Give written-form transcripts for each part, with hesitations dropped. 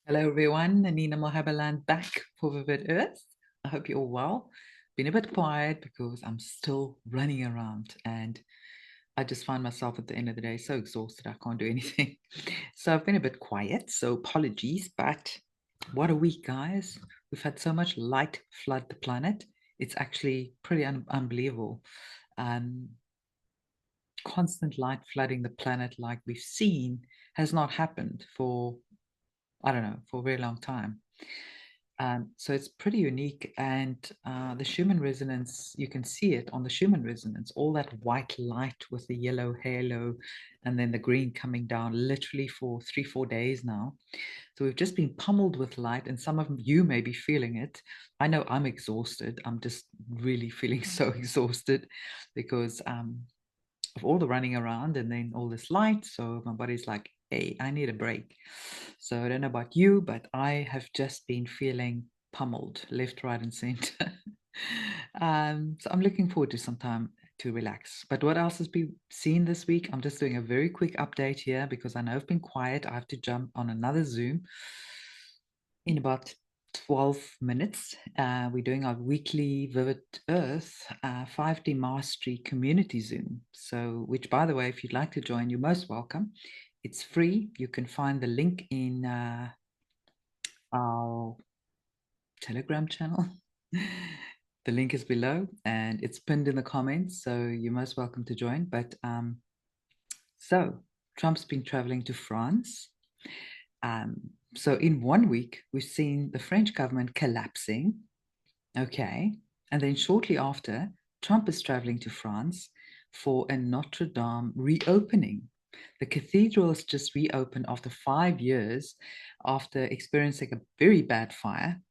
Hello everyone, Anina Malherbe-Lan back for Vivid Earth. I hope you're all well. Been a bit quiet because I'm still running around and I just find myself at the end of the day so exhausted I can't do anything. So I've been a bit quiet, so apologies, but what a week, guys. We've had so much light flood the planet. It's actually pretty unbelievable. Um, Constant light flooding the planet like we've seen has not happened for I don't know, for a very long time. So it's pretty unique. And the Schumann resonance, you can see it on the Schumann resonance, all that white light with the yellow halo and then the green coming down literally for 3, 4 days now. So we've just been pummeled with light, and some of you may be feeling it. I know I'm exhausted. I'm just really feeling so exhausted because of all the running around and then all this light. So my body's like, hey, I need a break. So I don't know about you, but I have just been feeling pummeled left, right, and center. So I'm looking forward to some time to relax. But what else has been seen this week? I'm just doing a very quick update here because I know I've been quiet. I have to jump on another Zoom in about 12 minutes. We're doing our weekly Vivid Earth 5D Mastery Community Zoom. So, which, by the way, if you'd like to join, you're most welcome. It's free. You can find the link in our Telegram channel. The link is below and it's pinned in the comments. So, you're most welcome to join. But so, Trump's been traveling to France. So in one week, we've seen the French government collapsing. Okay. And then shortly after, Trump is traveling to France for a Notre Dame reopening. The cathedral has just reopened after 5 years after experiencing a very bad fire.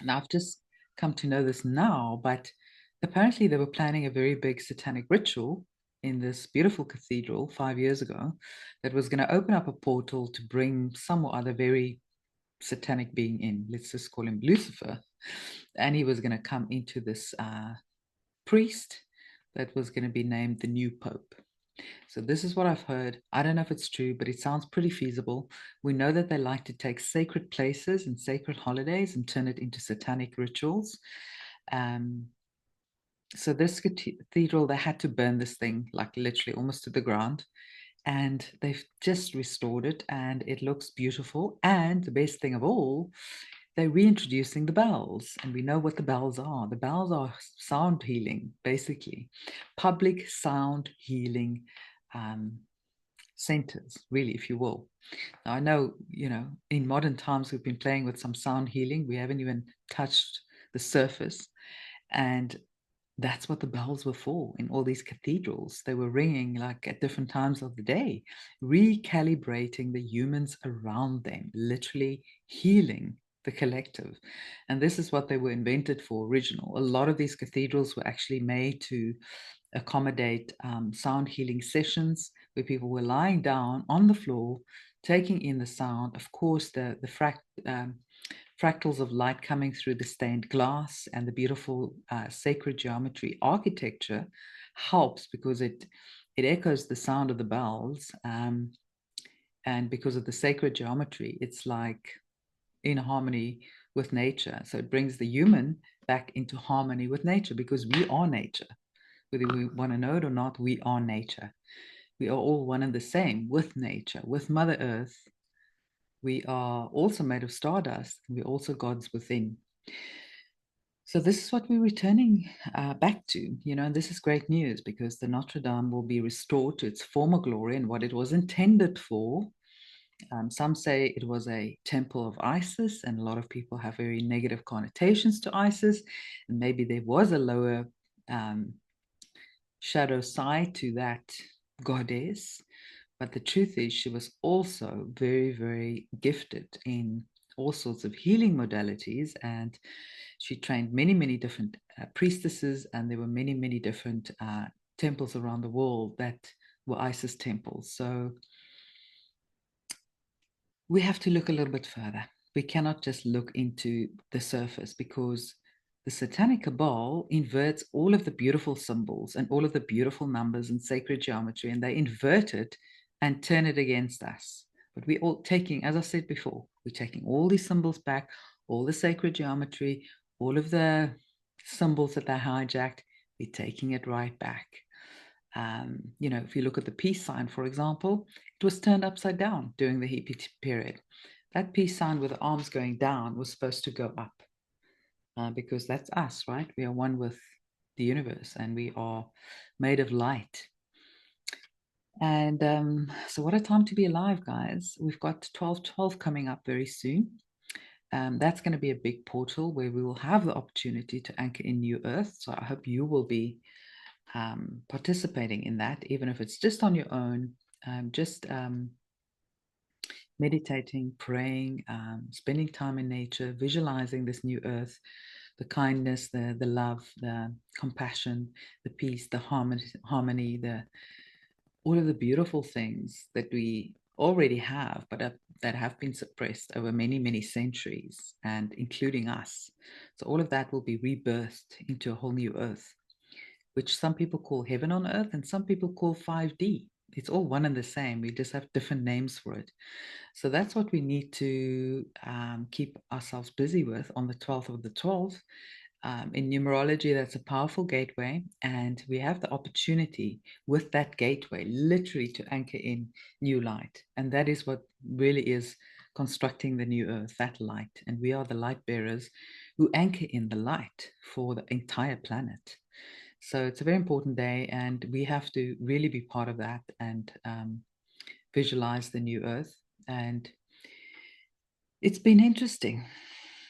Now, I've just come to know this now, but apparently they were planning a very big satanic ritual in this beautiful cathedral 5 years ago that was going to open up a portal to bring some or other very satanic being in. Let's just call him Lucifer. And he was going to come into this priest that was going to be named the new Pope. So this is what I've heard. I don't know if it's true, but it sounds pretty feasible. We know that they like to take sacred places and sacred holidays and turn it into satanic rituals. Um, so this cathedral, they had to burn this thing like literally almost to the ground. And they've just restored it and it looks beautiful. And the best thing of all, they're reintroducing the bells, and we know what the bells are. The bells are sound healing, basically, public sound healing centers, really, if you will. Now, I know, in modern times we've been playing with some sound healing. We haven't even touched the surface. And that's what the bells were for in all these cathedrals. They were ringing like at different times of the day, recalibrating the humans around them, literally healing the collective. And this is what they were invented for original. A lot of these cathedrals were actually made to accommodate sound healing sessions where people were lying down on the floor, taking in the sound. Of course, the fractals of light coming through the stained glass and the beautiful sacred geometry architecture helps because it echoes the sound of the bells. And because of the sacred geometry, it's like in harmony with nature. So it brings the human back into harmony with nature because we are nature. Whether we want to know it or not, we are nature. We are all one and the same with nature, with Mother Earth. We are also made of stardust. We're also gods within. So this is what we're returning back to, and this is great news because the Notre Dame will be restored to its former glory and what it was intended for. Some say it was a temple of Isis, and a lot of people have very negative connotations to Isis, and maybe there was a lower shadow side to that goddess. But the truth is, she was also very, very gifted in all sorts of healing modalities. And she trained many, many different priestesses, and there were many, many different temples around the world that were Isis temples. So we have to look a little bit further. We cannot just look into the surface because the Satanic Cabal inverts all of the beautiful symbols and all of the beautiful numbers and sacred geometry, and they invert it and turn it against us. But we're all taking, as I said before, we're taking all these symbols back, all the sacred geometry, all of the symbols that they hijacked, we're taking it right back. If you look at the peace sign, for example, it was turned upside down during the hippie period. That peace sign with the arms going down was supposed to go up because that's us, right? We are one with the universe and we are made of light. And so what a time to be alive, guys. We've got 12/12 coming up very soon. That's going to be a big portal where we will have the opportunity to anchor in new earth. So I hope you will be participating in that, even if it's just on your own, just meditating, praying, spending time in nature, visualizing this new earth, the kindness, the love, the compassion, the peace, the harmony, all of the beautiful things that we already have, but that have been suppressed over many, many centuries, and including us. So all of that will be rebirthed into a whole new earth, which some people call heaven on earth and some people call 5D. It's all one and the same. We just have different names for it. So that's what we need to keep ourselves busy with on the 12th of the 12th. In numerology, that's a powerful gateway, and we have the opportunity with that gateway literally to anchor in new light. And that is what really is constructing the new earth, that light. And we are the light bearers who anchor in the light for the entire planet. So it's a very important day, and we have to really be part of that and visualize the new earth. And it's been interesting.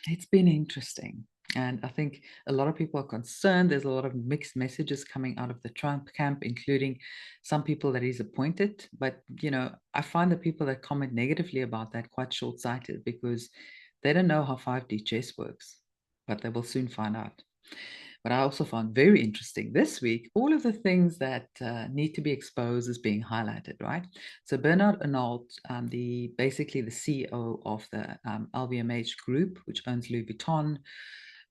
It's been interesting. And I think a lot of people are concerned. There's a lot of mixed messages coming out of the Trump camp, including some people that he's appointed. But, I find the people that comment negatively about that quite short-sighted because they don't know how 5D chess works, but they will soon find out. But I also found very interesting this week, all of the things that need to be exposed is being highlighted, right? So Bernard Arnault, basically the CEO of the LVMH group, which owns Louis Vuitton,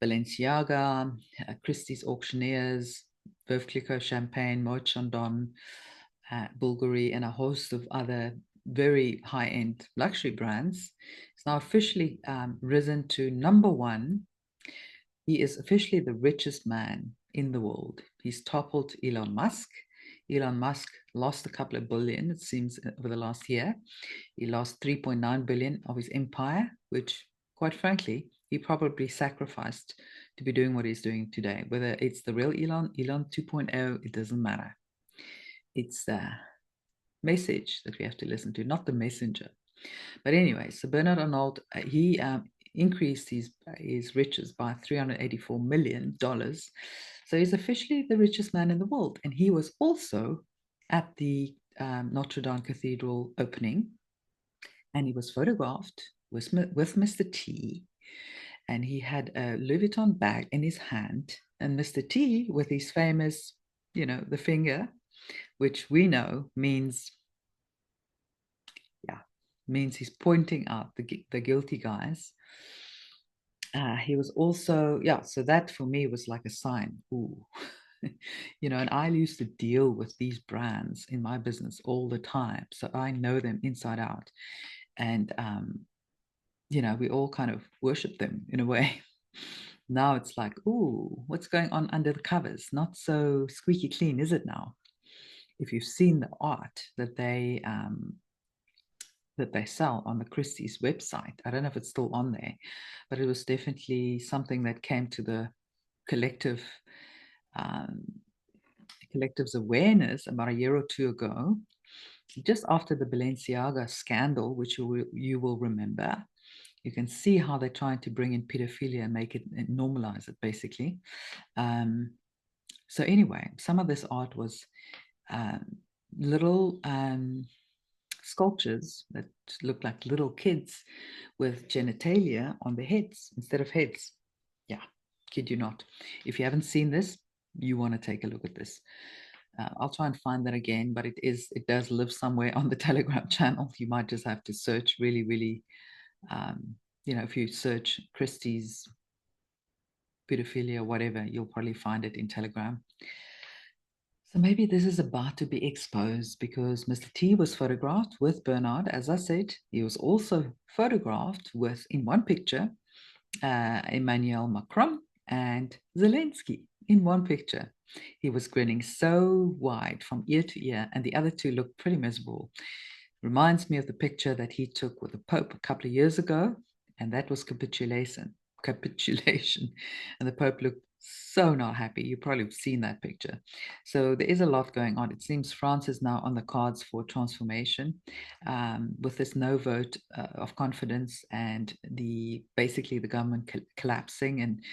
Balenciaga, Christie's Auctioneers, Veuve Clicquot Champagne, Moet Chandon, Bulgari, and a host of other very high-end luxury brands, is now officially risen to number one. He is officially the richest man in the world. He's toppled Elon Musk. Elon Musk lost a couple of billion, it seems, over the last year. He lost 3.9 billion of his empire, which, quite frankly, he probably sacrificed to be doing what he's doing today. Whether it's the real Elon 2.0, it doesn't matter. It's the message that we have to listen to, not the messenger. But anyway, so Bernard Arnault, he increased his riches by $384 million. So he's officially the richest man in the world. And he was also at the Notre Dame Cathedral opening. And he was photographed with Mr. T. And he had a Louis Vuitton bag in his hand. And Mr. T, with his famous, the finger, which we know means he's pointing out the guilty guys. He was also, so that for me was like a sign. Ooh. And I used to deal with these brands in my business all the time. So I know them inside out. And, we all kind of worship them in a way. Now it's like, ooh, what's going on under the covers? Not so squeaky clean, is it now? If you've seen the art that they sell on the Christie's website. I don't know if it's still on there, but it was definitely something that came to the collective's awareness about a year or two ago, just after the Balenciaga scandal, which you will remember. You can see how they're trying to bring in pedophilia and make it normalize it, basically. So anyway, some of this art was little sculptures that look like little kids with genitalia on their heads instead of heads. Yeah, kid you not. If you haven't seen this, you want to take a look at this. I'll try and find that again, but it does live somewhere on the Telegram channel. You might just have to search really, really, if you search Christie's pedophilia, whatever, you'll probably find it in Telegram. So maybe this is about to be exposed because Mr. T was photographed with Bernard. As I said, he was also photographed with, in one picture, Emmanuel Macron and Zelensky in one picture. He was grinning so wide from ear to ear, and the other two looked pretty miserable. Reminds me of the picture that he took with the Pope a couple of years ago, and that was capitulation. Capitulation. And the Pope looked so not happy. You probably have seen that picture. So there is a lot going on. It seems France is now on the cards for transformation with this no vote of confidence and the basically the government collapsing and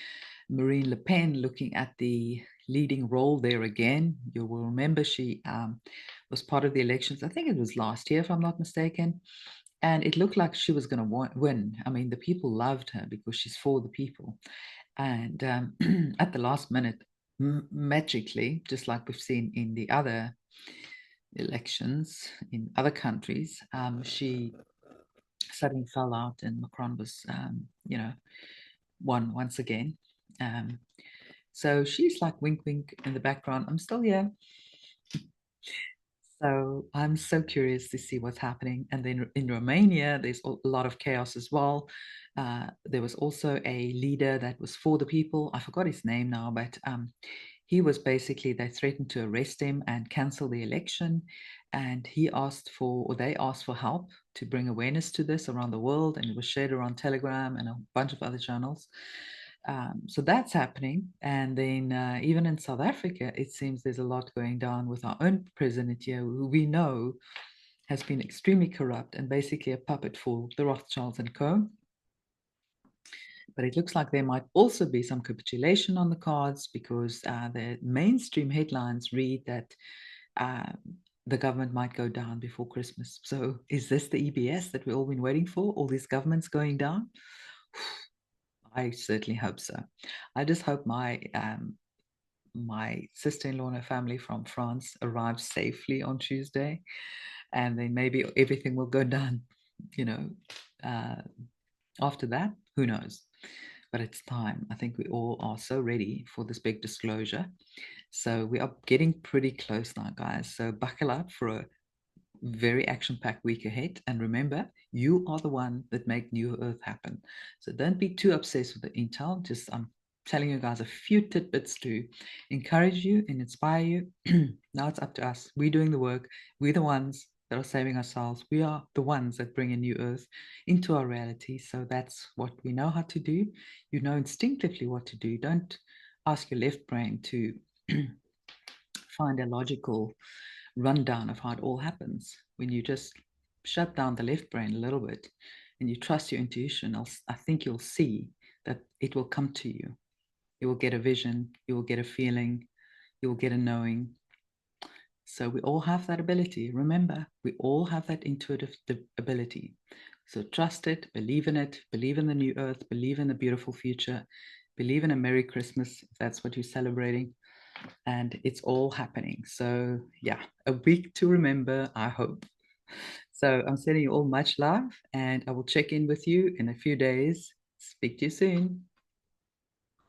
Marine Le Pen looking at the leading role there again. You will remember she was part of the elections. I think it was last year, if I'm not mistaken. And it looked like she was going to win. I mean, the people loved her because she's for the people. And at the last minute, magically, just like we've seen in the other elections in other countries, she suddenly fell out, and Macron was, won once again. Um, so she's like wink, wink in the background. I'm still here. So I'm so curious to see what's happening. And then in Romania, there's a lot of chaos as well. There was also a leader that was for the people. I forgot his name now, but he was basically, they threatened to arrest him and cancel the election. And he asked for, or they asked for help to bring awareness to this around the world. And it was shared around Telegram and a bunch of other channels. So that's happening. And then even in South Africa, it seems there's a lot going down with our own president here, who we know has been extremely corrupt and basically a puppet for the Rothschilds and co. But it looks like there might also be some capitulation on the cards because the mainstream headlines read that uh, the government might go down before Christmas. So is this the EBS that we've all been waiting for? All these governments going down? I certainly hope so. I just hope my sister-in-law and her family from France arrives safely on Tuesday, and then maybe everything will go down, you know, uh, after that. Who knows? But it's time. I think we all are so ready for this big disclosure. So we are getting pretty close now, guys. So buckle up for a very action-packed week ahead. And remember, you are the one that make New Earth happen. So don't be too obsessed with the intel. Just I'm telling you guys a few tidbits to encourage you and inspire you. Now it's up to us. We're doing the work. We're the ones that are saving ourselves. We are the ones that bring a new Earth into our reality. So that's what we know how to do. You know instinctively what to do. Don't ask your left brain to find a logical rundown of how it all happens. When you just shut down the left brain a little bit and you trust your intuition, I think you'll see that it will come to you. You will get a vision, you will get a feeling, you will get a knowing. So we all have that ability. Remember, we all have that intuitive ability. So trust it, believe in the new earth, believe in the beautiful future, believe in a Merry Christmas if that's what you're celebrating. And it's all happening. So yeah, a week to remember, I hope. So I'm sending you all much love, and I will check in with you in a few days. Speak to you soon.